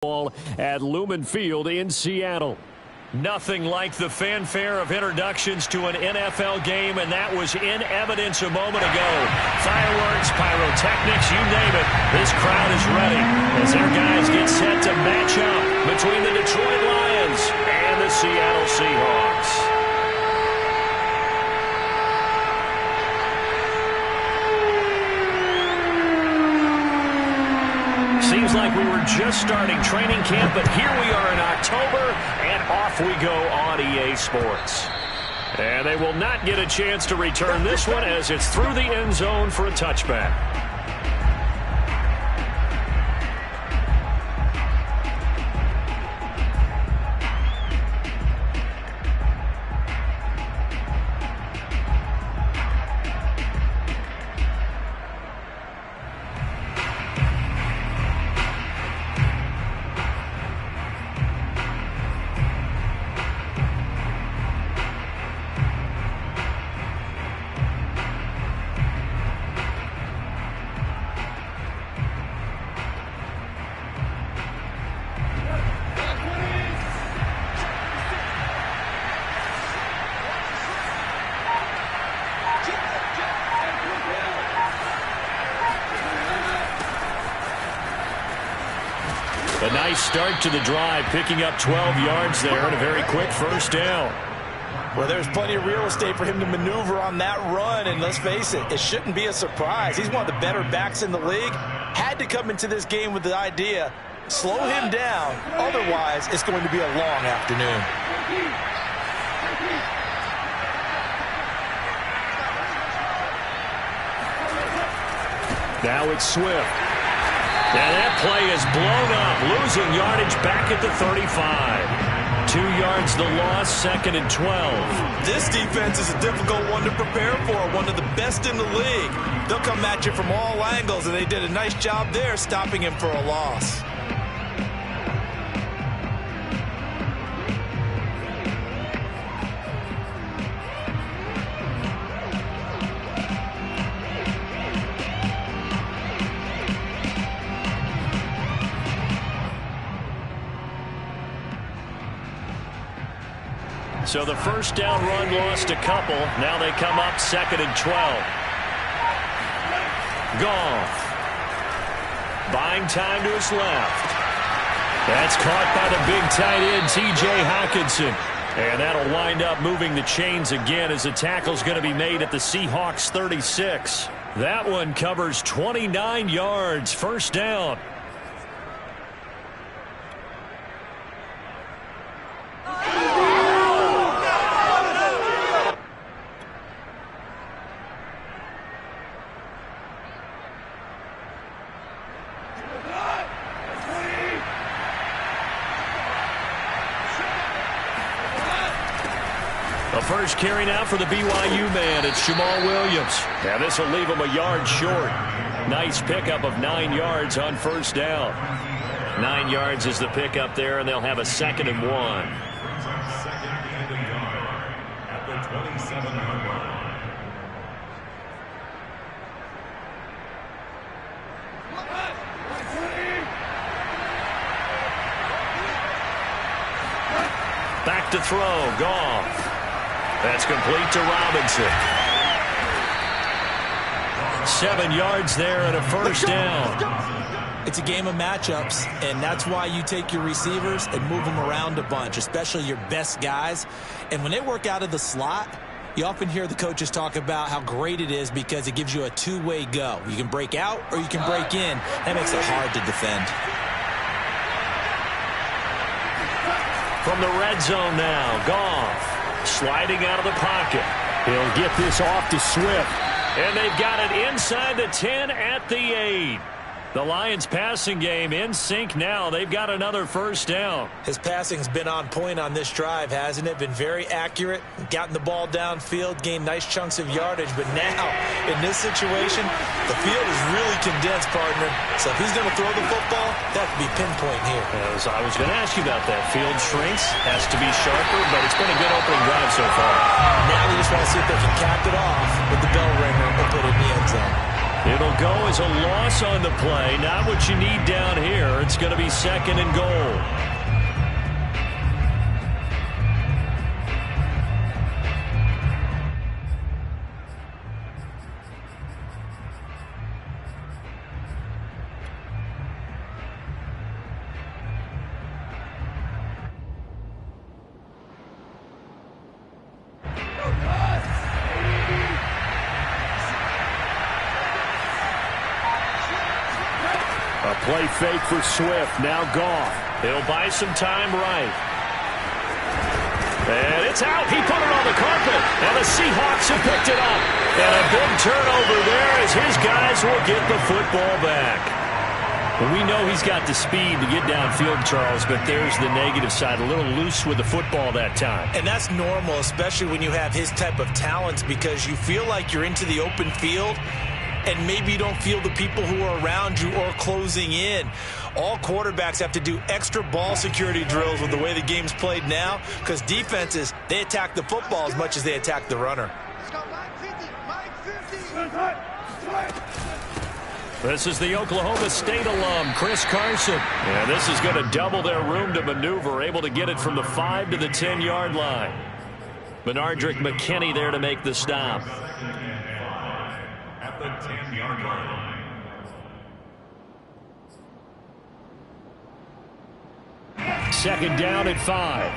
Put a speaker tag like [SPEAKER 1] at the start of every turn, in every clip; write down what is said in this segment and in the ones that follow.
[SPEAKER 1] Ball at Lumen Field in Seattle. Nothing like the fanfare of introductions to an NFL game, and that was in evidence a moment ago. Fireworks, pyrotechnics, you name it. This crowd is ready as their guys get set to match up between the Detroit Lions and the Seattle Seahawks. Seems like we were just starting training camp, but here we are in October, and off we go on EA Sports. And they will not get a chance to return this one as it's through the end zone for a touchback. A nice start to the drive, picking up 12 yards there and a very quick first down.
[SPEAKER 2] Well, there's plenty of real estate for him to maneuver on that run, and let's face it, it shouldn't be a surprise. He's one of the better backs in the league. Had to come into this game with the idea, slow him down, otherwise it's going to be a long afternoon.
[SPEAKER 1] Now it's Swift. And that play is blown up, losing yardage back at the 35. 2 yards the loss, second and 12.
[SPEAKER 2] This defense is a difficult one to prepare for, one of the best in the league. They'll come at you from all angles, and they did a nice job there stopping him for a loss.
[SPEAKER 1] So the first down run lost a couple. Now they come up second and 12. Goff. Buying time to his left. That's caught by the big tight end, T.J. Hockenson. And that'll wind up moving the chains again as the tackle's going to be made at the Seahawks 36. That one covers 29 yards. First down. First carry now for the BYU man. It's Jamal Williams. Now this will leave him a yard short. Nice pickup of 9 yards on first down. 9 yards is the pickup there, and they'll have a second and 1.
[SPEAKER 3] Second and a yard at the 27-yard line.
[SPEAKER 1] Back to throw. Goff. That's complete to Robinson. 7 yards there and a first down.
[SPEAKER 2] It's a game of matchups, and that's why you take your receivers and move them around a bunch, especially your best guys. And when they work out of the slot, you often hear the coaches talk about how great it is because it gives you a two-way go. You can break out or you can break in. That makes it hard to defend.
[SPEAKER 1] From the red zone now, Goff. Sliding out of the pocket. He'll get this off to Swift. And they've got it inside the 10 at the 8. The Lions passing game in sync now. They've got another first down.
[SPEAKER 2] His passing's been on point on this drive, hasn't it? Been very accurate. Gotten the ball downfield, gained nice chunks of yardage. But now, in this situation, the field is really condensed, partner. So if he's going to throw the football, that could be pinpoint here.
[SPEAKER 1] As I was going to ask you about that. Field shrinks, has to be sharper, but it's been a good opening drive so far.
[SPEAKER 2] Now we just want to see if they can cap it off with the bell ringer and put it in the end zone.
[SPEAKER 1] It'll go as a loss on the play. Not what you need down here. It's going to be 2nd and goal. A play fake for Swift. Now Goff. He'll buy some time right. And it's out. He put it on the carpet. And the Seahawks have picked it up. And a big turnover there as his guys will get the football back. Well, we know he's got the speed to get downfield, Charles, but there's the negative side. A little loose with the football that time.
[SPEAKER 2] And that's normal, especially when you have his type of talents, because you feel like you're into the open field and maybe you don't feel the people who are around you or closing in. All quarterbacks have to do extra ball security drills with the way the game's played now, because defenses, they attack the football as much as they attack the runner.
[SPEAKER 1] This is the Oklahoma State alum, Chris Carson. And this is going to double their room to maneuver, able to get it from the 5 to the 10-yard line. Benardrick McKinney there to make the stop.
[SPEAKER 3] At the 10-yard line.
[SPEAKER 1] Second down at 5.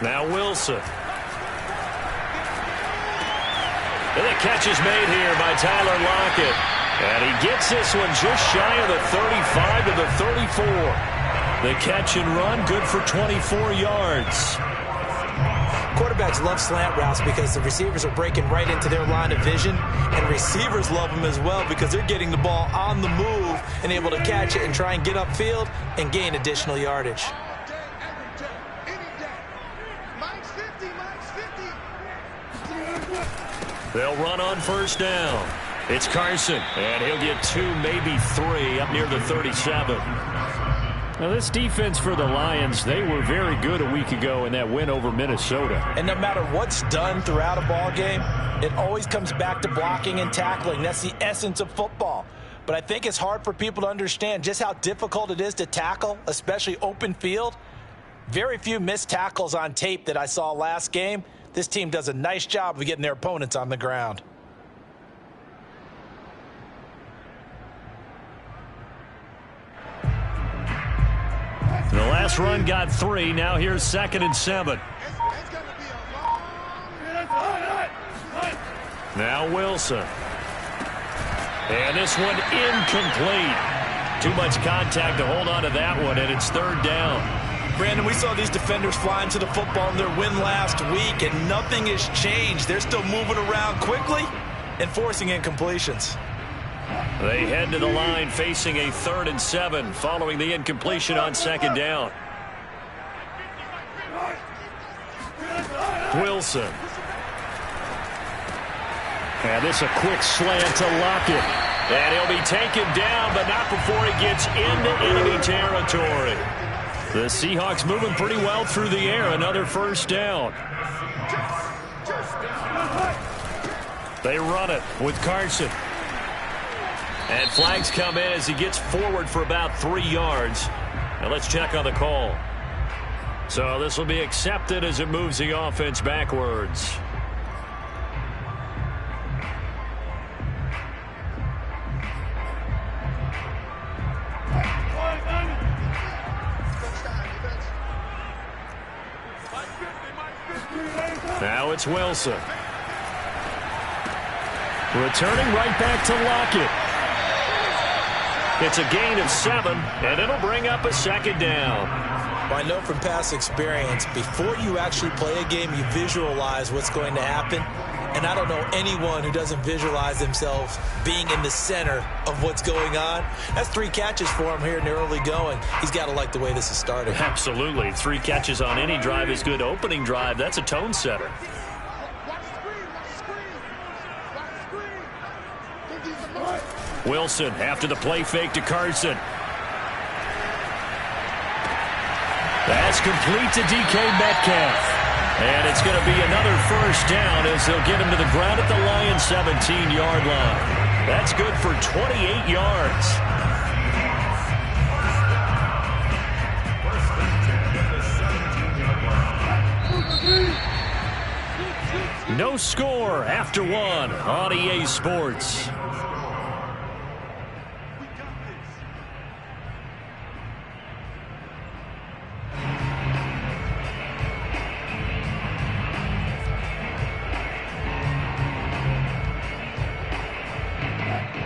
[SPEAKER 1] Now Wilson. And the catch is made here by Tyler Lockett. And he gets this one just shy of the 35 to the 34. The catch and run, good for 24 yards.
[SPEAKER 2] Quarterbacks love slant routes because the receivers are breaking right into their line of vision, and receivers love them as well because they're getting the ball on the move and able to catch it and try and get upfield and gain additional yardage.
[SPEAKER 1] They'll run on first down. It's Carson, and he'll get 2, maybe 3 up near the 37. Now, this defense for the Lions, they were very good a week ago in that win over Minnesota.
[SPEAKER 2] And no matter what's done throughout a ball game, it always comes back to blocking and tackling. That's the essence of football. But I think it's hard for people to understand just how difficult it is to tackle, especially open field. Very few missed tackles on tape that I saw last game. This team does a nice job of getting their opponents on the ground.
[SPEAKER 1] The last run got 3. Now here's 2nd and 7. Now Wilson. And this one incomplete. Too much contact to hold on to that one, and it's 3rd down.
[SPEAKER 2] Brandon, we saw these defenders flying to the football in their win last week, and nothing has changed. They're still moving around quickly and forcing incompletions.
[SPEAKER 1] They head to the line facing a 3rd and 7 following the incompletion on 2nd down. Wilson. And this a quick slant to Lockett. And he'll be taken down, but not before he gets into enemy territory. The Seahawks moving pretty well through the air. Another first down. They run it with Carson. And flags come in as he gets forward for about 3 yards. Now let's check on the call. So this will be accepted as it moves the offense backwards. Now it's Wilson. Returning right back to Lockett. It's a gain of 7, and it'll bring up a 2nd down.
[SPEAKER 2] Well, I know from past experience, before you actually play a game, you visualize what's going to happen. And I don't know anyone who doesn't visualize themselves being in the center of what's going on. That's 3 catches for him here in the early going. He's got to like the way this is starting.
[SPEAKER 1] Absolutely. 3 catches on any drive is good. Opening drive, that's a tone setter. Wilson after the play fake to Carson. That's complete to DK Metcalf. And it's going to be another first down as they'll get him to the ground at the Lions' 17-yard line. That's good for 28 yards. No score after one on EA Sports.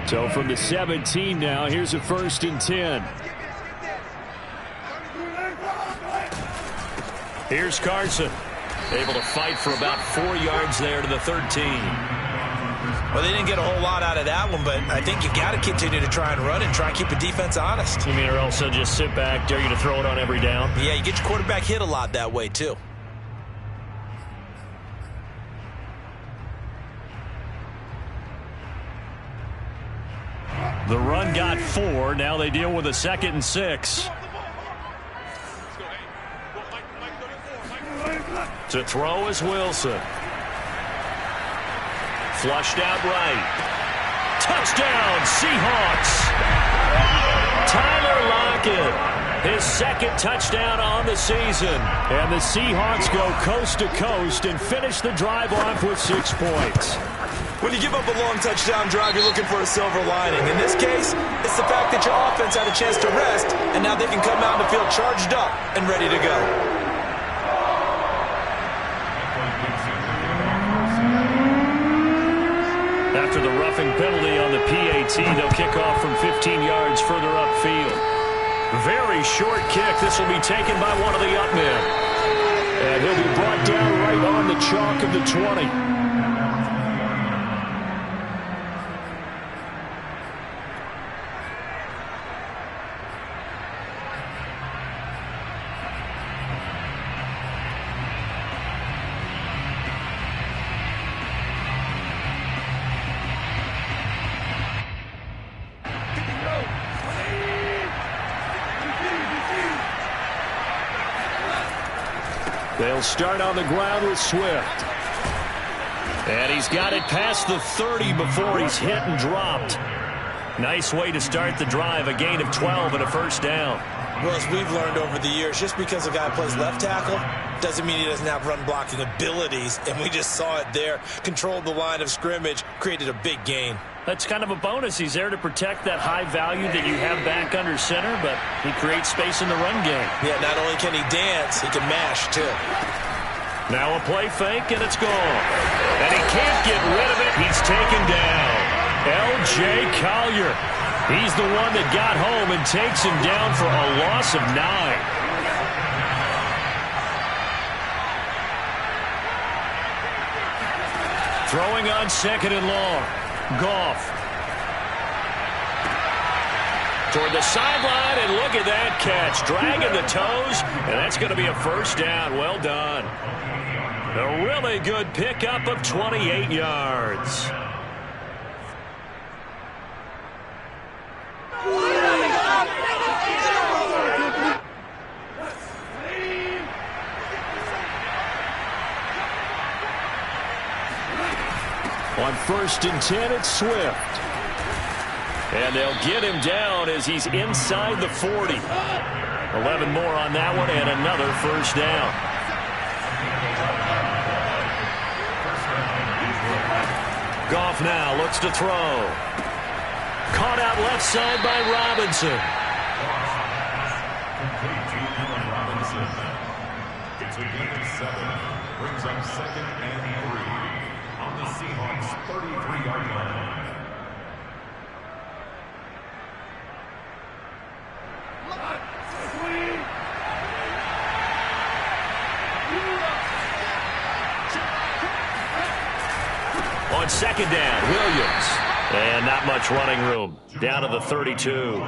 [SPEAKER 1] So from the 17 now, here's a 1st and 10. Here's Carson. Able to fight for about 4 yards there to the 13.
[SPEAKER 2] Well, they didn't get a whole lot out of that one, but I think you've got to continue to try and run and try and keep the defense honest.
[SPEAKER 1] You mean, or also just sit back, dare you to throw it on every down?
[SPEAKER 2] Yeah, you get your quarterback hit a lot that way, too.
[SPEAKER 1] The run got 4. Now they deal with a 2nd and 6. To throw is Wilson. Flushed out right. Touchdown, Seahawks. Tyler Lockett, his 2nd touchdown on the season. And the Seahawks go coast to coast and finish the drive off with 6 points.
[SPEAKER 2] When you give up a long touchdown drive, you're looking for a silver lining. In this case, it's the fact that your offense had a chance to rest, and now they can come out and feel charged up and ready to go.
[SPEAKER 1] After the roughing penalty on the PAT, they'll kick off from 15 yards further upfield. Very short kick. This will be taken by one of the up men. And he'll be brought down right on the chalk of the 20. They'll start on the ground with Swift. And he's got it past the 30 before he's hit and dropped. Nice way to start the drive. A gain of 12 and a 1st down.
[SPEAKER 2] Well, as we've learned over the years, just because a guy plays left tackle doesn't mean he doesn't have run blocking abilities. And we just saw it there. Controlled the line of scrimmage, created a big gain.
[SPEAKER 1] That's kind of a bonus. He's there to protect that high value that you have back under center, but he creates space in the run game.
[SPEAKER 2] Yeah, not only can he dance, he can mash, too.
[SPEAKER 1] Now a play fake, and it's gone. And he can't get rid of it. He's taken down. L.J. Collier. He's the one that got home and takes him down for a loss of 9. Throwing on 2nd and long. Goff. Toward the sideline, and look at that catch. Dragging the toes, and that's going to be a 1st down. Well done. A really good pickup of 28 yards. On 1st and 10, it's Swift. And they'll get him down as he's inside the 40. 11 more on that one, and another 1st down. Goff now looks to throw. Caught out left side by Robinson.
[SPEAKER 3] It's a gain of 7. Brings up 2nd and 3 on the Seahawks' 33-yard line.
[SPEAKER 1] On 2nd down, Williams. And not much running room. Down to the 32.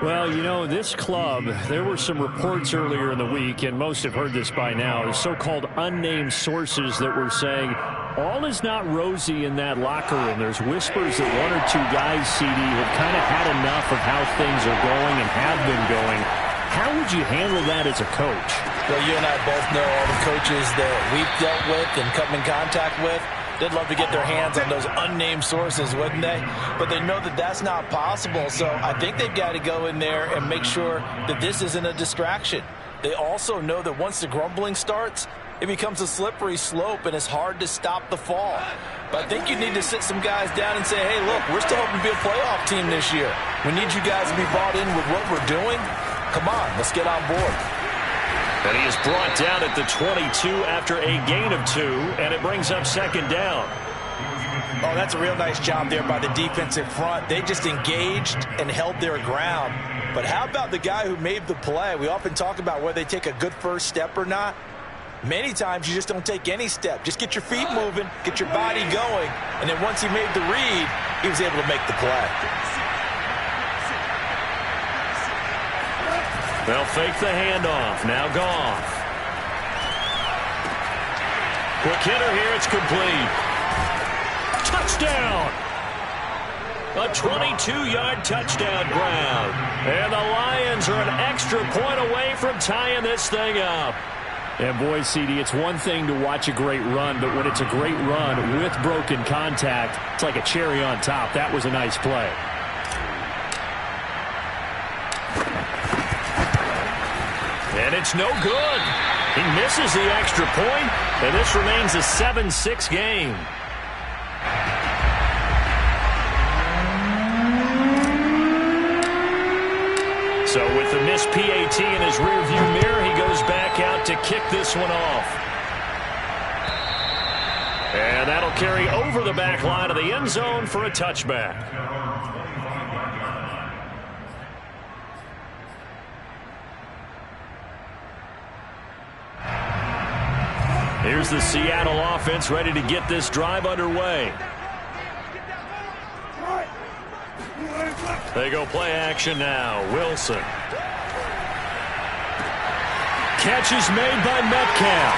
[SPEAKER 1] Well, you know, this club, there were some reports earlier in the week, and most have heard this by now, the so-called unnamed sources that were saying all is not rosy in that locker room. There's whispers that 1 or 2 guys, CD, have kind of had enough of how things are going and have been going. How would you handle that as a coach?
[SPEAKER 2] Well, you and I both know all the coaches that we've dealt with and come in contact with. They'd love to get their hands on those unnamed sources, wouldn't they? But they know that that's not possible. So I think they've got to go in there and make sure that this isn't a distraction. They also know that once the grumbling starts, it becomes a slippery slope and it's hard to stop the fall. But I think you need to sit some guys down and say, hey, look, we're still hoping to be a playoff team this year. We need you guys to be bought in with what we're doing. Come on, let's get on board.
[SPEAKER 1] And he is brought down at the 22 after a gain of 2, and it brings up second down.
[SPEAKER 2] Oh, that's a real nice job there by the defensive front. They just engaged and held their ground. But how about the guy who made the play? We often talk about whether they take a good first step or not. Many times you just don't take any step. Just get your feet moving, get your body going, and then once he made the read, he was able to make the play.
[SPEAKER 1] They'll fake the handoff. Now Goff. Quick hitter here. It's complete. Touchdown. A 22-yard touchdown grab. And the Lions are an extra point away from tying this thing up. And boy, CD, it's one thing to watch a great run, but when it's a great run with broken contact, it's like a cherry on top. That was a nice play. And it's no good. He misses the extra point, and this remains a 7-6 game. So with the missed PAT in his rearview mirror, he goes back out to kick this one off. And that'll carry over the back line of the end zone for a touchback. Here's the Seattle offense ready to get this drive underway. They go play action now. Wilson. Catch is made by Metcalf.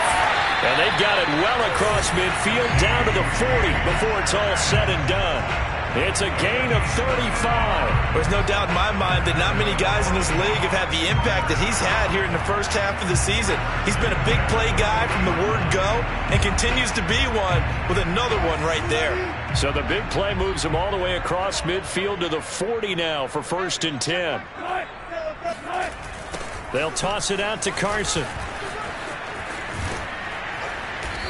[SPEAKER 1] And they've got it well across midfield down to the 40 before it's all said and done. It's a gain of 35.
[SPEAKER 2] There's no doubt in my mind that not many guys in this league have had the impact that he's had here in the first half of the season. He's been a big play guy from the word go and continues to be one with another one right there.
[SPEAKER 1] So the big play moves him all the way across midfield to the 40 now for 1st and 10. They'll toss it out to Carson.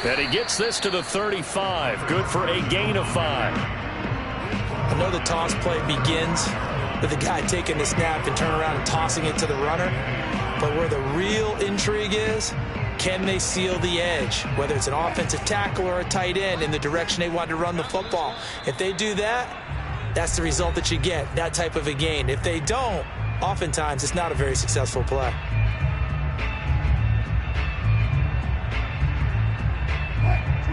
[SPEAKER 1] And he gets this to the 35. Good for a gain of 5.
[SPEAKER 2] I know the toss play begins with the guy taking the snap and turn around and tossing it to the runner. But where the real intrigue is, can they seal the edge? Whether it's an offensive tackle or a tight end in the direction they want to run the football. If they do that, that's the result that you get, that type of a gain. If they don't, oftentimes it's not a very successful play.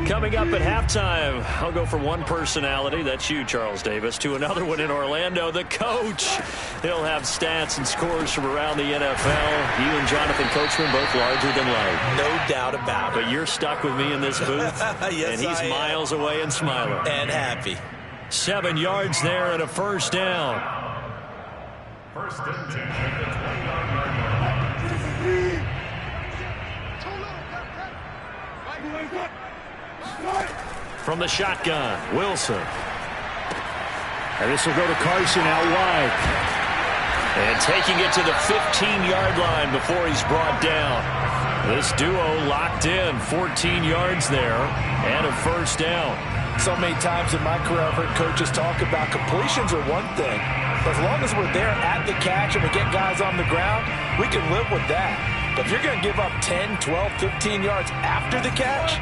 [SPEAKER 1] Coming up at halftime, I'll go from one personality, that's you, Charles Davis, to another one in Orlando, the coach. He'll have stats and scores from around the NFL. You and Jonathan Coachman both larger than life.
[SPEAKER 2] No doubt about it.
[SPEAKER 1] But you're stuck with me in this booth,
[SPEAKER 2] yes,
[SPEAKER 1] and he's miles away and smiling.
[SPEAKER 2] And happy.
[SPEAKER 1] 7 yards there and a first down.
[SPEAKER 3] 1st and 10 at the 20-yard line.
[SPEAKER 1] From the shotgun, Wilson. And this will go to Carson out wide. And taking it to the 15-yard line before he's brought down. This duo locked in, 14 yards there, and a first down.
[SPEAKER 2] So many times in my career I've heard coaches talk about completions are one thing. But as long as we're there at the catch and we get guys on the ground, we can live with that. But if you're going to give up 10, 12, 15 yards after the catch,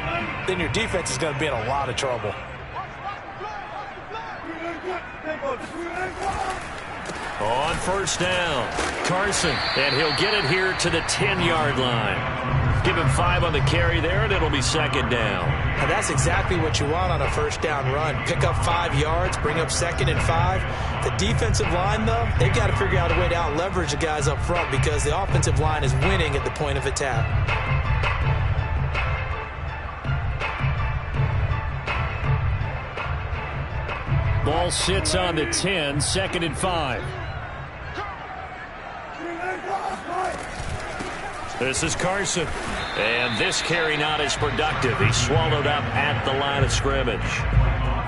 [SPEAKER 2] then your defense is going to be in a lot of trouble.
[SPEAKER 1] On first down, Carson, and he'll get it here to the 10-yard line. Give him 5 on the carry there, and it'll be second down.
[SPEAKER 2] And that's exactly what you want on a first down run. Pick up 5 yards, bring up 2nd and 5. The defensive line, though, they've got to figure out a way to out-leverage the guys up front because the offensive line is winning at the point of attack.
[SPEAKER 1] Ball sits on the 10, 2nd and 5. This is Carson. And this carry not as productive. He's swallowed up at the line of scrimmage.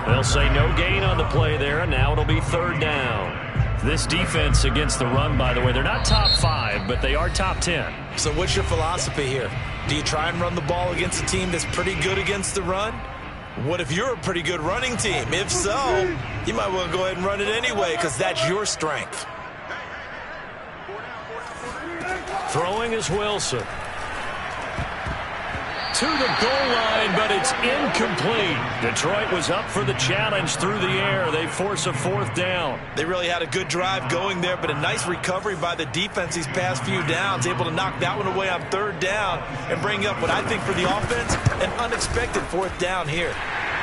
[SPEAKER 1] They'll say no gain on the play there, and now it'll be third down. This defense against the run, by the way, they're not top 5, but they are top 10.
[SPEAKER 2] So what's your philosophy here? Do you try and run the ball against a team that's pretty good against the run? What if you're a pretty good running team? If so, you might well go ahead and run it anyway because that's your strength.
[SPEAKER 1] Throwing is Wilson. To the goal line, but it's incomplete. Detroit was up for the challenge through the air. They force a fourth down.
[SPEAKER 2] They really had a good drive going there, but a nice recovery by the defense these past few downs, able to knock that one away on third down and bring up what I think for the offense, an unexpected fourth down here.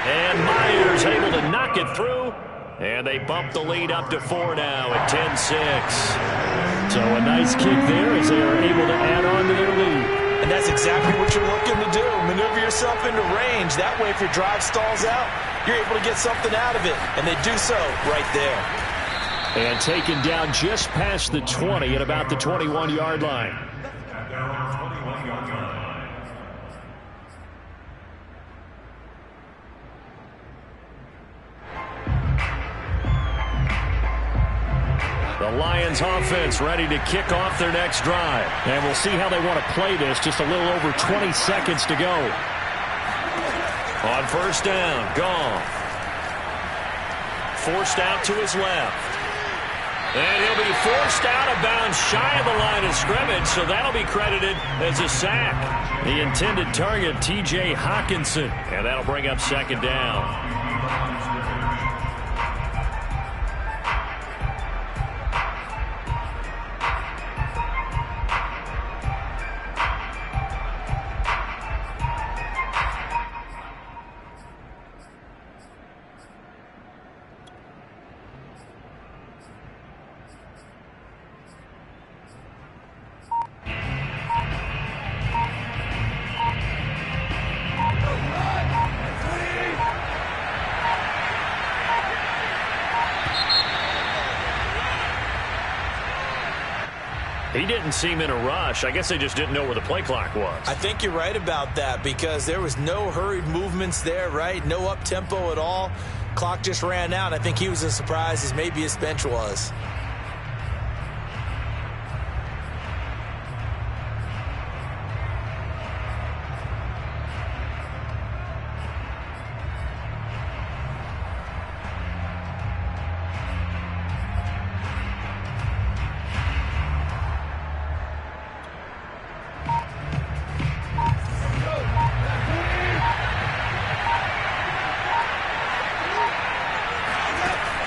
[SPEAKER 1] And Myers able to knock it through, and they bump the lead up to 4 now at 10-6. So a nice kick there as they are able to add on to their lead.
[SPEAKER 2] And that's exactly what you're looking to do. Maneuver yourself into range. That way, if your drive stalls out, you're able to get something out of it. And they do so right there.
[SPEAKER 1] And taken down just past the 20 at about the 21-yard line. The Lions offense ready to kick off their next drive. And we'll see how they want to play this. Just a little over 20 seconds to go. On first down, Goff. Forced out to his left. And he'll be forced out of bounds shy of the line of scrimmage, so that'll be credited as a sack. The intended target, T.J. Hockenson. And that'll bring up second down. He didn't seem in a rush. I guess they just didn't know where the play clock was.
[SPEAKER 2] I think you're right about that because there was no hurried movements there, right? No up-tempo at all. Clock just ran out. I think he was as surprised as maybe his bench was.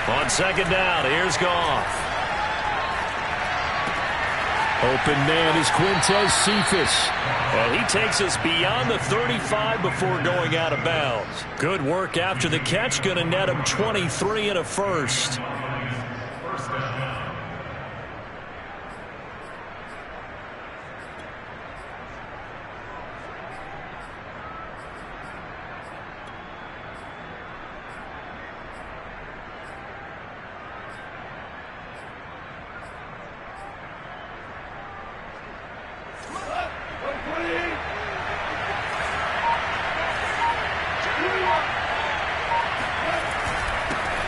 [SPEAKER 1] On second down, here's Goff. Open man is Quintez Cephas. And he takes us beyond the 35 before going out of bounds. Good work after the catch. Going to net him 23 and a first.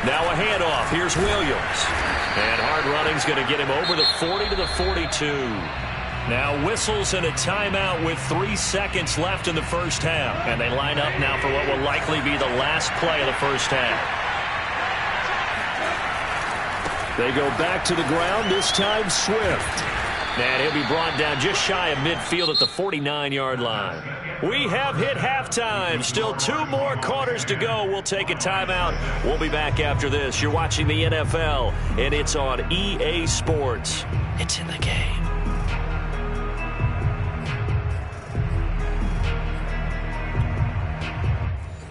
[SPEAKER 1] Now a handoff. Here's Williams. And hard running's going to get him over the 40 to the 42. Now whistles and a timeout with 3 seconds left in the first half. And they line up now for what will likely be the last play of the first half. They go back to the ground, this time Swift. And he'll be brought down just shy of midfield at the 49-yard line. We have hit halftime. Still 2 more quarters to go. We'll take a timeout. We'll be back after this. You're watching the NFL, and it's on EA Sports. It's in the game.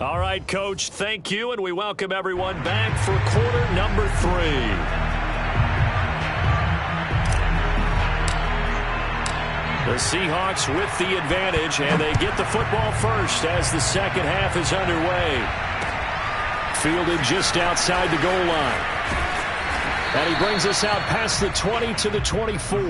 [SPEAKER 1] All right, Coach, thank you, and we welcome everyone back for quarter number 3. The Seahawks with the advantage, and they get the football first as the second half is underway. Fielded just outside the goal line. And he brings us out past the 20 to the 24.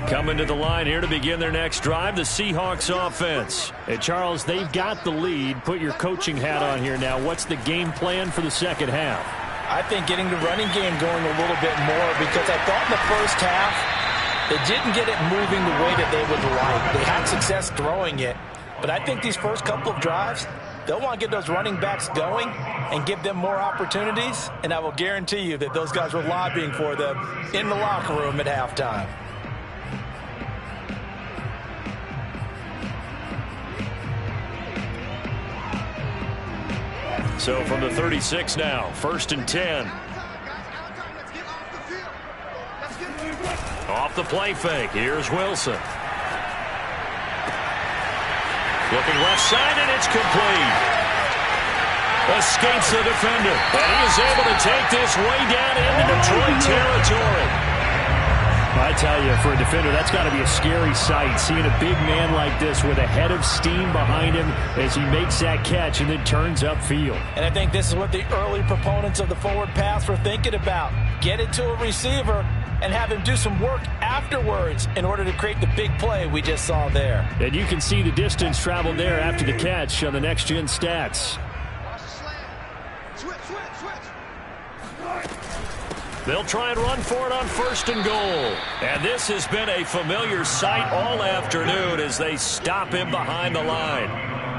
[SPEAKER 1] Coming to the line here to begin their next drive, the Seahawks offense. And Charles, they've got the lead. Put your coaching hat on here now. What's the game plan for the second half?
[SPEAKER 2] I think getting the running game going a little bit more, because I thought in the first half they didn't get it moving the way that they would like. They had success throwing it, but I think these first couple of drives, they'll want to get those running backs going and give them more opportunities, and I will guarantee you that those guys were lobbying for them in the locker room at halftime.
[SPEAKER 1] So from the 36 now, 1st and 10. Off the play fake, here's Wilson. Looking left side, and it's complete. Escapes the defender, and he is able to take this way down into Detroit territory. I tell you, for a defender, that's got to be a scary sight, seeing a big man like this with a head of steam behind him as he makes that catch and then turns upfield.
[SPEAKER 2] And I think this is what the early proponents of the forward pass were thinking about. Get it to a receiver and have him do some work afterwards in order to create the big play we just saw there.
[SPEAKER 1] And you can see the distance traveled there after the catch on the next-gen stats. They'll try and run for it on 1st and goal. And this has been a familiar sight all afternoon as they stop him behind the line.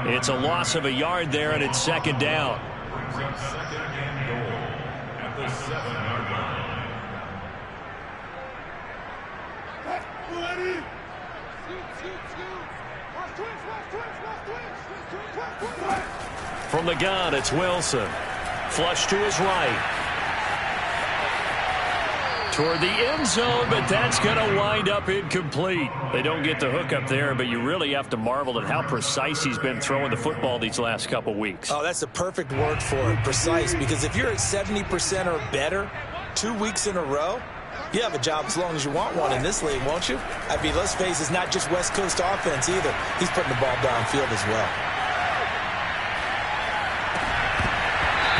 [SPEAKER 1] It's a loss of a yard there, and it's 2nd down.
[SPEAKER 3] Brings up 2nd and goal at the 7-yard line.
[SPEAKER 1] From the gun, it's Wilson. Flush to his right. Toward the end zone, but that's going to wind up incomplete. They don't get the hook up there, but you really have to marvel at how precise he's been throwing the football these last couple weeks.
[SPEAKER 2] Oh, that's the perfect word for it, precise, because if you're at 70% or better 2 weeks in a row, you have a job as long as you want one in this league, won't you? I mean, let's face it, it's not just West Coast offense either. He's putting the ball downfield as well.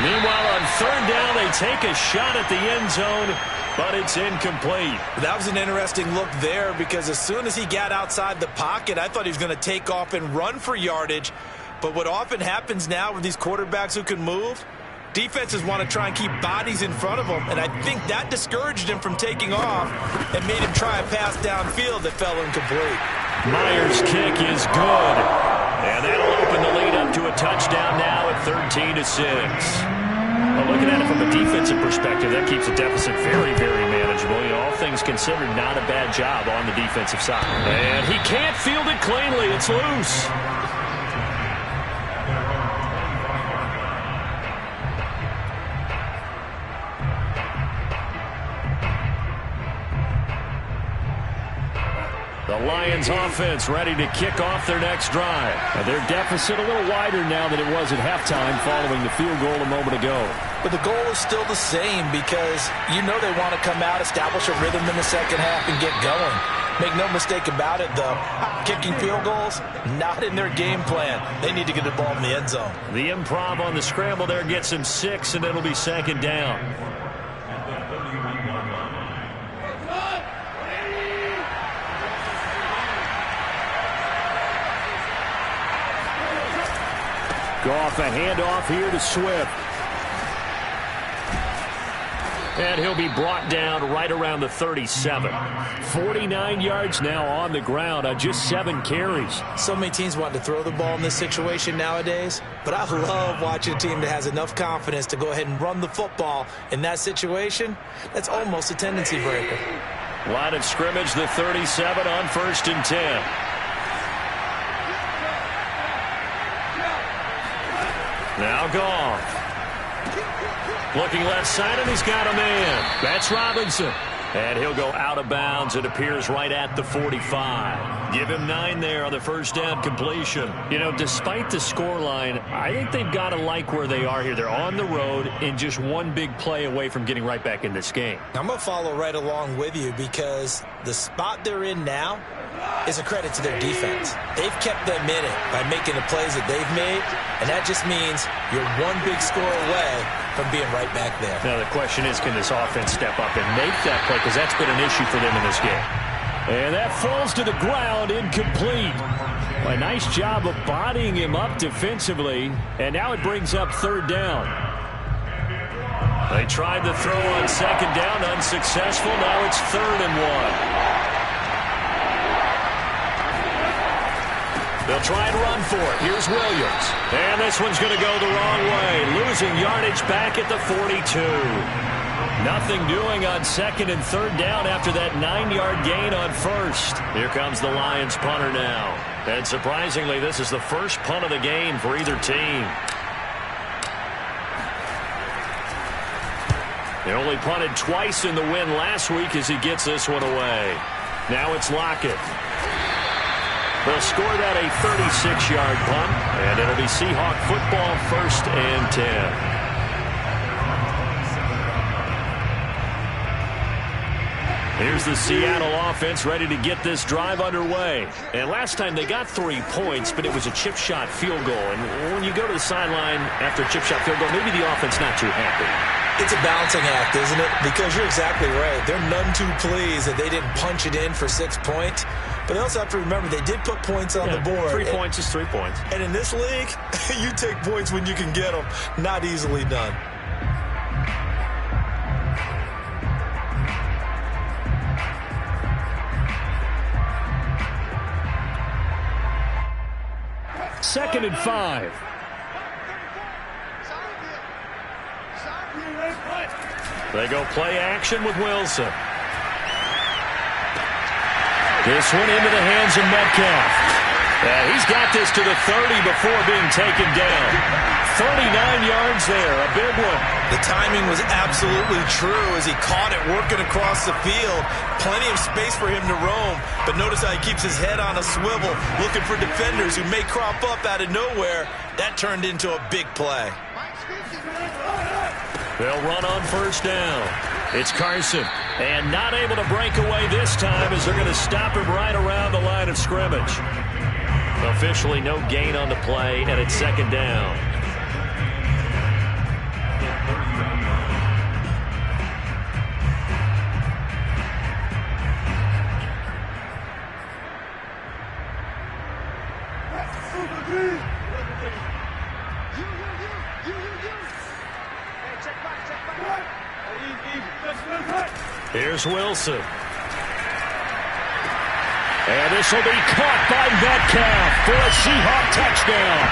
[SPEAKER 1] Meanwhile, on 3rd down, they take a shot at the end zone, but it's incomplete.
[SPEAKER 2] That was an interesting look there, because as soon as he got outside the pocket, I thought he was going to take off and run for yardage. But what often happens now with these quarterbacks who can move, defenses want to try and keep bodies in front of them, and I think that discouraged him from taking off and made him try a pass downfield that fell incomplete.
[SPEAKER 1] Myers' kick is good, and that'll open the lead up to a touchdown now at 13-6. Well, looking at it from a defensive perspective, that keeps the deficit very, very manageable. You know, all things considered, not a bad job on the defensive side. And he can't field it cleanly. It's loose. The Lions offense ready to kick off their next drive. Their deficit a little wider now than it was at halftime following the field goal a moment ago.
[SPEAKER 2] But the goal is still the same, because you know they want to come out, establish a rhythm in the second half, and get going. Make no mistake about it, though. Kicking field goals, not in their game plan. They need to get the ball in the end zone.
[SPEAKER 1] The improv on the scramble there gets him 6, and it'll be 2nd down. Goff, a handoff here to Swift. And he'll be brought down right around the 37. 49 yards now on the ground on just 7 carries.
[SPEAKER 2] So many teams want to throw the ball in this situation nowadays, but I love watching a team that has enough confidence to go ahead and run the football in that situation. That's almost a tendency breaker.
[SPEAKER 1] Line of scrimmage, the 37 on 1st and 10. Now Goff. Looking left side, and he's got a man. That's Robinson. And he'll go out of bounds. It appears right at the 45. Give him 9 there on the first down completion. You know, despite the scoreline, I think they've got to like where they are here. They're on the road and just one big play away from getting right back in this game.
[SPEAKER 2] I'm going to follow right along with you because the spot they're in now is a credit to their defense. They've kept them in it by making the plays that they've made, and that just means you're one big score away from being right back there.
[SPEAKER 1] Now the question is, can this offense step up and make that play? Because that's been an issue for them in this game. And that falls to the ground, incomplete. A nice job of bodying him up defensively, and now it brings up third down. They tried the throw on second down, unsuccessful. Now it's 3rd and 1. They'll try and run for it. Here's Williams. And this one's going to go the wrong way. Losing yardage back at the 42. Nothing doing on 2nd and 3rd down after that 9-yard gain on 1st. Here comes the Lions punter now. And surprisingly, this is the first punt of the game for either team. They only punted twice in the win last week as he gets this one away. Now it's Lockett. They'll score that a 36-yard punt, and it'll be Seahawk football, 1st and 10. Here's the Seattle offense ready to get this drive underway. And last time they got 3 points, but it was a chip shot field goal. And when you go to the sideline after a chip shot field goal, maybe the offense not too happy.
[SPEAKER 2] It's a balancing act, isn't it? Because you're exactly right. They're none too pleased that they didn't punch it in for 6 points. But they also have to remember they did put points on the board.
[SPEAKER 1] 3 points is 3 points.
[SPEAKER 2] And in this league, you take points when you can get them. Not easily done.
[SPEAKER 1] Second and 5. They go play action with Wilson. This one into the hands of Metcalf. He's got this to the 30 before being taken down. 39 yards there, a big one.
[SPEAKER 2] The timing was absolutely true as he caught it working across the field. Plenty of space for him to roam, but notice how he keeps his head on a swivel, looking for defenders who may crop up out of nowhere. That turned into a big play.
[SPEAKER 1] They'll run on first down. It's Carson, and not able to break away this time as they're going to stop him right around the line of scrimmage. Officially no gain on the play, and it's 2nd down. Here's Wilson. And this will be caught by Metcalf for a Seahawk touchdown.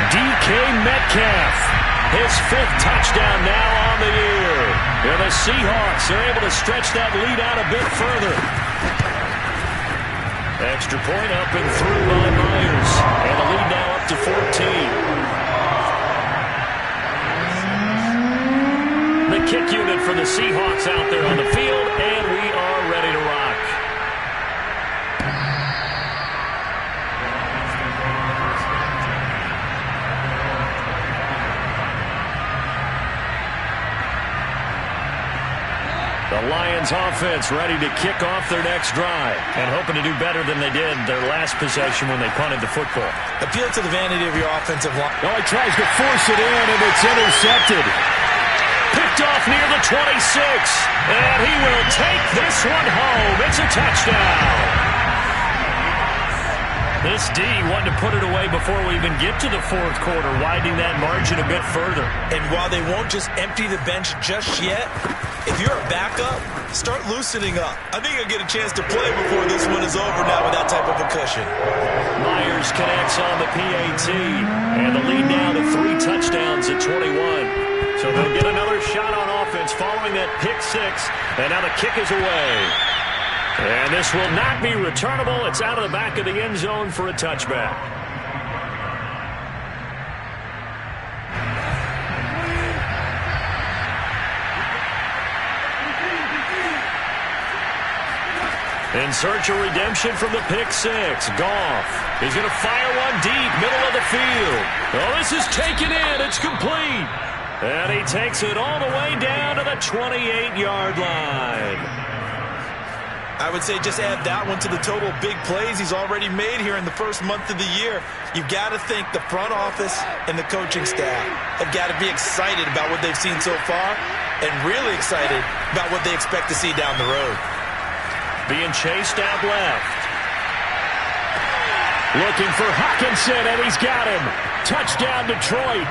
[SPEAKER 1] DK Metcalf, his 5th touchdown now on the year. And the Seahawks are able to stretch that lead out a bit further. Extra point up and through by Myers. And the lead now up to 14. The kick unit for the Seahawks out there on the field, and we are ready to rock. The Lions offense ready to kick off their next drive and hoping to do better than they did their last possession when they punted the football.
[SPEAKER 2] Appeal to the vanity of your offensive line.
[SPEAKER 1] Oh, he tries to force it in, and it's intercepted. Picked off near the 26, and he will take this one home. It's a touchdown. This D wanted to put it away before we even get to the 4th quarter, widening that margin a bit further.
[SPEAKER 2] And while they won't just empty the bench just yet, if you're a backup, start loosening up. I think you'll get a chance to play before this one is over now with that type of a cushion. Myers connects on the PAT, and the lead now to 3 touchdowns at 21.
[SPEAKER 1] So they'll get another shot on offense following that pick 6, and now the kick is away. And this will not be returnable. It's out of the back of the end zone for a touchback. In search of redemption from the pick six. Goff. He's going to fire one deep, middle of the field. Oh, this is taken in. It's complete. And he takes it all the way down to the 28-yard line.
[SPEAKER 2] I would say just add that one to the total big plays he's already made here in the first month of the year. You've got to think the front office and the coaching staff have got to be excited about what they've seen so far and really excited about what they expect to see down the road.
[SPEAKER 1] Being chased out left. Looking for Hockenson, and he's got him. Touchdown, Detroit.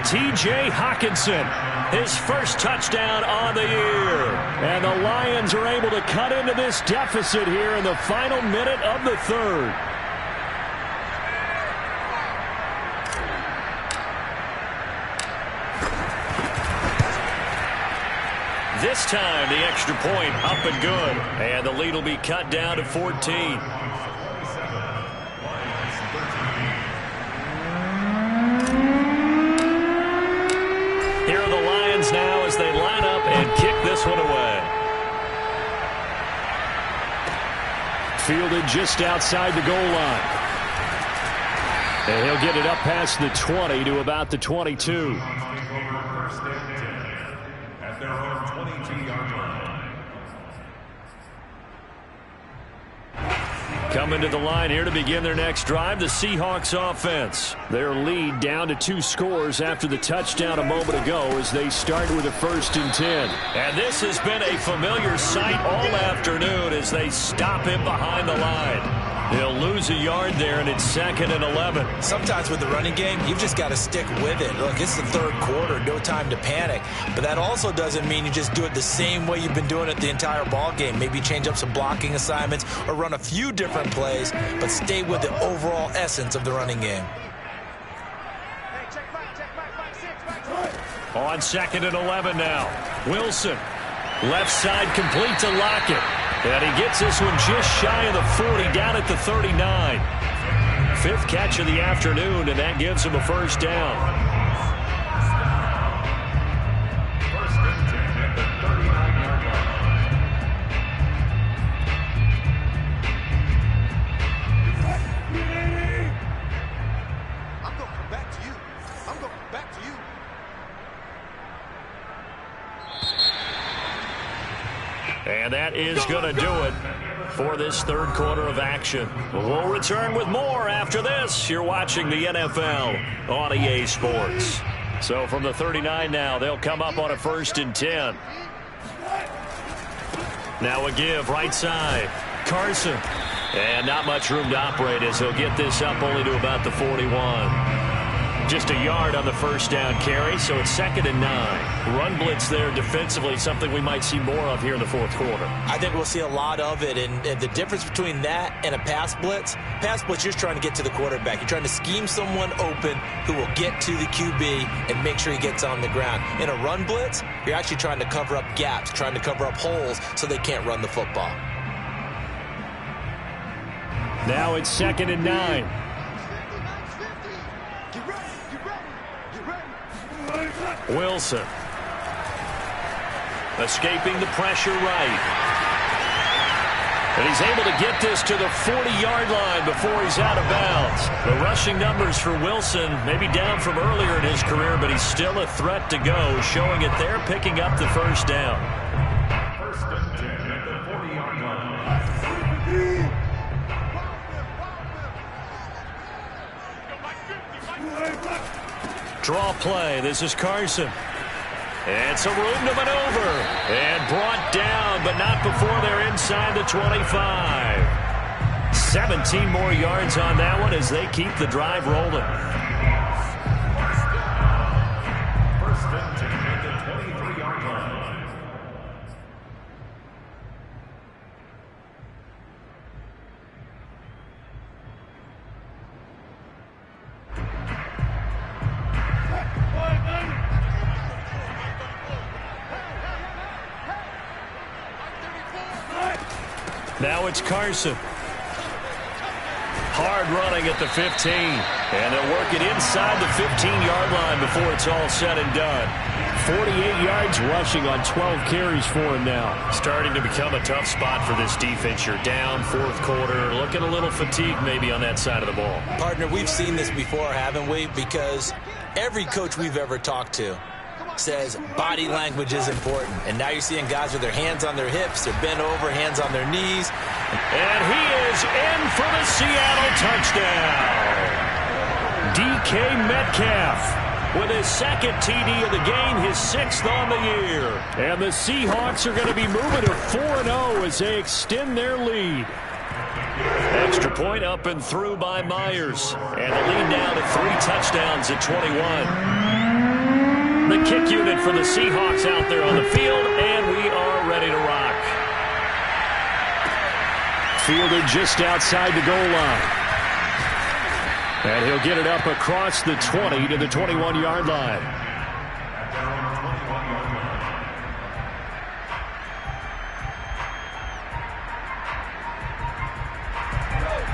[SPEAKER 1] T.J. Hockenson, his first touchdown on the year. And the Lions are able to cut into this deficit here in the final minute of the third. This time, the extra point up and good. And the lead will be cut down to 14. Here are the Lions now as they line up and kick this one away. Fielded just outside the goal line. And he'll get it up past the 20 to about the 22.
[SPEAKER 3] At their own 22-yard line.
[SPEAKER 1] Coming to the line here to begin their next drive, the Seahawks offense. Their lead down to 2 scores after the touchdown a moment ago as they start with a 1st and 10. And this has been a familiar sight all afternoon as they stop him behind the line. He'll lose a yard there, and it's 2nd and 11.
[SPEAKER 2] Sometimes with the running game, you've just got to stick with it. Look, it's the third quarter, no time to panic. But that also doesn't mean you just do it the same way you've been doing it the entire ball game. Maybe change up some blocking assignments or run a few different plays, but stay with the overall essence of the running game.
[SPEAKER 1] On 2nd and 11 now. Wilson, left side complete to Lockett. And he gets this one just shy of the 40, down at the 39. 5th catch of the afternoon, and that gives him a 1st down.
[SPEAKER 3] First and 10 at the 39-yard line.
[SPEAKER 4] I'm going to come back to you. I'm going to come back to you.
[SPEAKER 1] And that is going to do it for this third quarter of action. We'll return with more after this. You're watching the NFL on EA Sports. So from the 39 now, they'll come up on a 1st and 10. Now a give right side. Carson. And not much room to operate as he'll get this up only to about the 41. Just a yard on the 1st down carry, so it's 2nd and 9. Run blitz there defensively, something we might see more of here in the 4th quarter.
[SPEAKER 2] I think we'll see a lot of it, and the difference between that and a pass blitz, you're just trying to get to the quarterback. You're trying to scheme someone open who will get to the QB and make sure he gets on the ground. In a run blitz, you're actually trying to cover up gaps, trying to cover up holes so they can't run the football.
[SPEAKER 1] Now it's 2nd and 9. Wilson. Escaping the pressure right. And he's able to get this to the 40-yard line before he's out of bounds. The rushing numbers for Wilson maybe down from earlier in his career, but he's still a threat to go, showing it there, picking up the 1st down.
[SPEAKER 3] First and 10 at the 40-yard line.
[SPEAKER 1] Draw play. This is Carson. And some room to maneuver. And brought down, but not before they're inside the 25. 17 more yards on that one as they keep the drive rolling.
[SPEAKER 3] First and 10 at the 23-yard line.
[SPEAKER 1] Now it's Carson. Hard running at the 15. And they'll work it inside the 15-yard line before it's all said and done.
[SPEAKER 5] 48 yards rushing on 12 carries for him now.
[SPEAKER 1] Starting to become a tough spot for this defense. You're down fourth quarter, looking a little fatigued maybe on that side of the ball.
[SPEAKER 2] Partner, we've seen this before, haven't we? Because every coach we've ever talked to says body language is important. And now you're seeing guys with their hands on their hips, they're bent over, hands on their knees.
[SPEAKER 1] And he is in for the Seattle touchdown. DK Metcalf with his second TD of the game, his 6th on the year.
[SPEAKER 5] And the Seahawks are going to be moving to 4-0 as they extend their lead.
[SPEAKER 1] Extra point up and through by Myers. And the lead now to 3 touchdowns at 21. The kick unit for the Seahawks out there on the field, and we are ready to rock.
[SPEAKER 5] Fielded just outside the goal line. And he'll get it up across the 20 to the 21-yard line.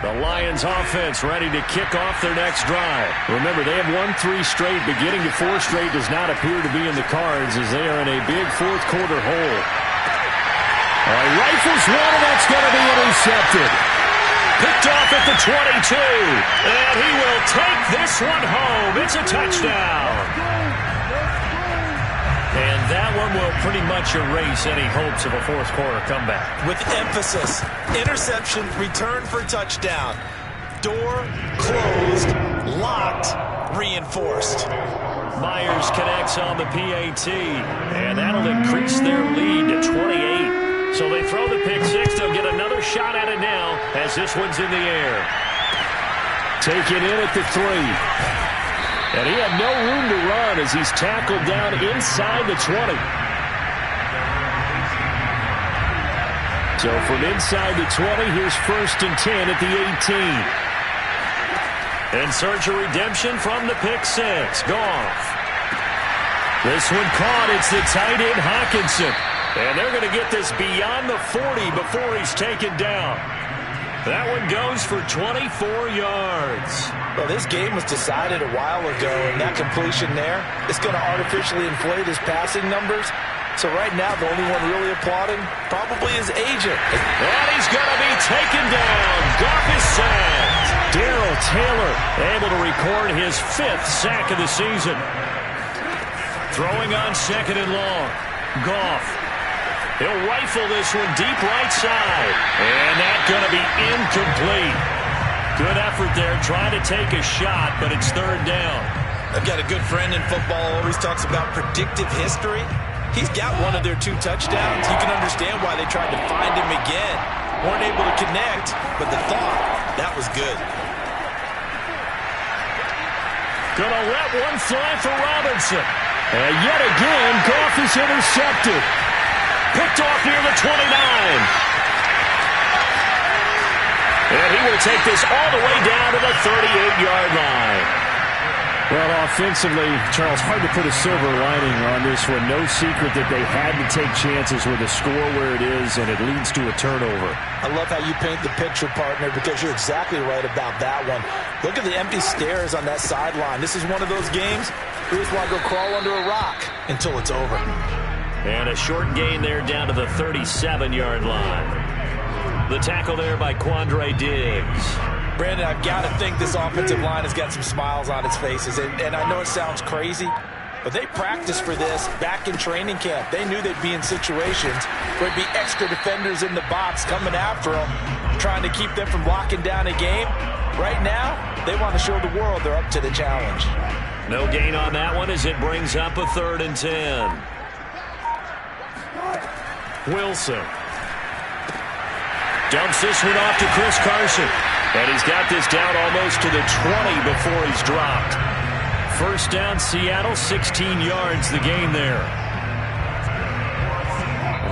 [SPEAKER 1] The Lions offense ready to kick off their next drive.
[SPEAKER 5] Remember, they have won 3 straight, but getting to 4 straight does not appear to be in the cards as they are in a big fourth quarter hole. Rifles one, and that's going to be intercepted.
[SPEAKER 1] Picked off at the 22, and he will take this one home. It's a touchdown. And that one will pretty much erase any hopes of a fourth quarter comeback.
[SPEAKER 2] With emphasis, interception, return for touchdown. Door closed, locked, reinforced.
[SPEAKER 1] Myers connects on the PAT, and that'll increase their lead to 28. So they throw the pick six. They'll get another shot at it now as this one's in the air.
[SPEAKER 5] Taken in at the 3. And he had no room to run as he's tackled down inside the 20. So from inside the 20, here's 1st and 10 at the 18.
[SPEAKER 1] In search of redemption from the pick six. Goff. This one caught. It's the tight end Hawkinson. And they're going to get this beyond the 40 before he's taken down. That one goes for 24 yards.
[SPEAKER 2] Well, this game was decided a while ago, and that completion there is going to artificially inflate his passing numbers. So right now, the only one really applauding probably his agent.
[SPEAKER 1] And he's going to be taken down. Goff is sacked.
[SPEAKER 5] Darrell Taylor
[SPEAKER 1] able to record his 5th sack of the season. Throwing on 2nd and long. Goff. He'll rifle this one deep right side. And that's going to be incomplete. Good effort there, trying to take a shot, but it's 3rd down.
[SPEAKER 2] I've got a good friend in football, always talks about predictive history. He's got one of their 2 touchdowns. You can understand why they tried to find him again. Weren't able to connect, but the thought, that was good.
[SPEAKER 1] Gonna let one fly for Robinson.
[SPEAKER 5] And yet again, Goff is intercepted.
[SPEAKER 1] Picked off near the 29. And he will take this all the way down to the 38-yard line.
[SPEAKER 5] Well, offensively, Charles, hard to put a silver lining on this one. No secret that they had to take chances with a score where it is, and it leads to a turnover.
[SPEAKER 2] I love how you paint the picture, partner, because you're exactly right about that one. Look at the empty stares on that sideline. This is one of those games where you just want to go crawl under a rock until it's over.
[SPEAKER 1] And a short gain there down to the 37-yard line. The tackle there by Quandre Diggs.
[SPEAKER 2] Brandon, I've got to think this offensive line has got some smiles on its faces. And I know it sounds crazy, but they practiced for this back in training camp. They knew they'd be in situations where there'd be extra defenders in the box coming after them, trying to keep them from locking down a game. Right now, they want to show the world they're up to the challenge.
[SPEAKER 1] No gain on that one as it brings up a 3rd and 10. Wilson dumps this one off to Chris Carson. And he's got this down almost to the 20 before he's dropped. 1st down, Seattle, 16 yards the gain there.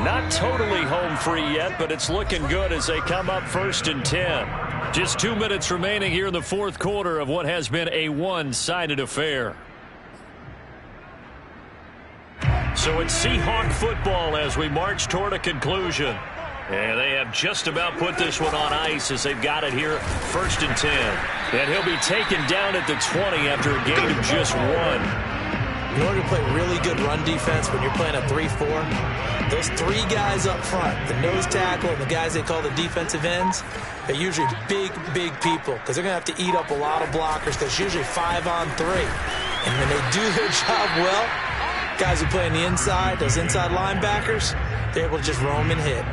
[SPEAKER 1] Not totally home free yet, but it's looking good as they come up 1st and 10. Just 2 minutes remaining here in the fourth quarter of what has been a one-sided affair. So it's Seahawk football as we march toward a conclusion. And they have just about put this one on ice as they've got it here, 1st and 10. And he'll be taken down at the 20 after a gain of just 1.
[SPEAKER 2] In order to play really good run defense when you're playing a 3-4, those 3 guys up front, the nose tackle and the guys they call the defensive ends, they're usually big people because they're going to have to eat up a lot of blockers because it's usually 5-on-3. And when they do their job well, guys who play on the inside, those inside linebackers, they're able to just roam and hit.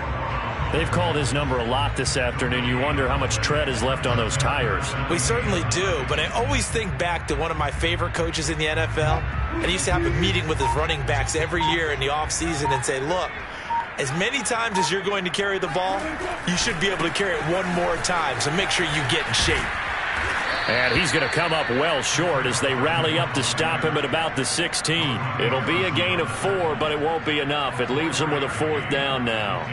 [SPEAKER 1] They've called his number a lot this afternoon. You wonder how much tread is left on those tires.
[SPEAKER 2] We certainly do, but I always think back to one of my favorite coaches in the NFL. And he used to have a meeting with his running backs every year in the offseason and say, look, as many times as you're going to carry the ball, you should be able to carry it one more time, so make sure you get in shape.
[SPEAKER 1] And he's going to come up well short as they rally up to stop him at about the 16. It'll be a gain of 4, but it won't be enough. It leaves him with a 4th down now.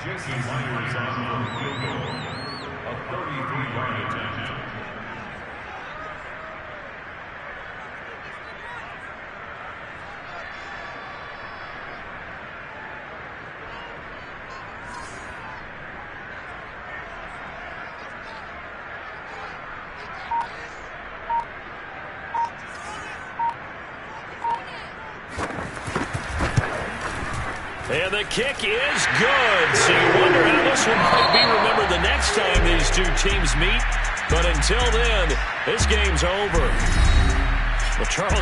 [SPEAKER 3] Jesse Myers on for a field goal, a 33-yard attempt.
[SPEAKER 1] And the kick is good. So you wonder how this one might be remembered the next time these two teams meet. But until then, this game's over. Well, Charles,